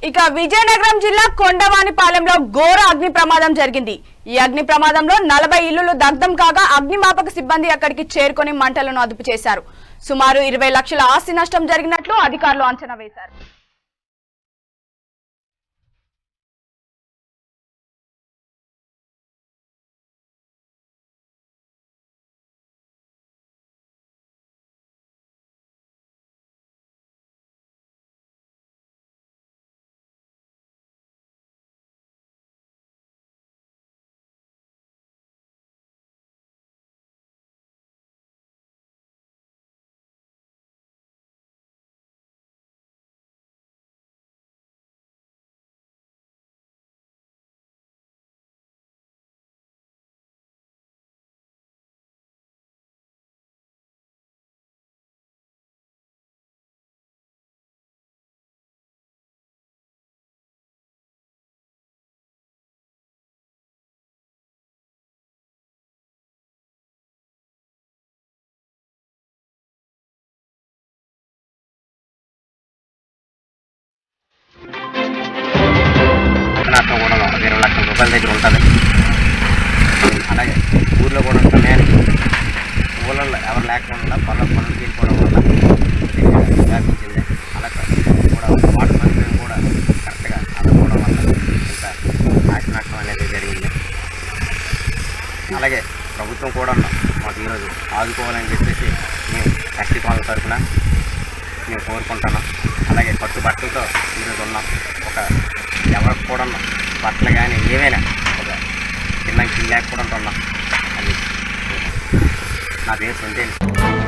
ఇక విజయనగరం జిల్లా కొండవానిపాలెంలో ఘోర అగ్ని ప్రమాదం జరిగింది. ఈ అగ్ని ప్రమాదంలో 40 ఇళ్లు దగ్ధం కాగా అగ్నిమాపక సిబ్బంది అక్కడికి చేరుకొని మంటలను అదుపు చేశారు. సుమారు 20 లక్షల ఆస్తి నష్టం జరిగినట్లు అధికారులు అంచనా వేశారు. నష్టం కూడా 20 లక్షల రూపాయల దగ్గర ఉంటుంది. అలాగే ఊళ్ళో కూడా సమయానికి ఊళ్ళల్లో ఎవరు లేకుండా పనులు తీసుకోవడం వల్ల వ్యాపించింది. అలా కూడా వాటర్ సౌకర్యం కూడా కరెక్ట్గా అందుకోవడం వల్ల ఇంత ఆస్తి నష్టం అనేది జరిగింది. అలాగే ప్రభుత్వం కూడా మాకు ఈరోజు ఆదుకోవాలని చెప్పేసి మేము ఎస్టీ కాలనీ తరఫున మేము కోరుకుంటున్నాం. అలాగే కట్టుబట్టలతో ఈరోజు ఉన్నాం. ఒక ఎవరికి కూడా బట్టలు కానీ ఏమైనా ఒక చిన్న కిల్ లేకపోవడం ఉన్నాం. అది నా పేరు సొంతేని.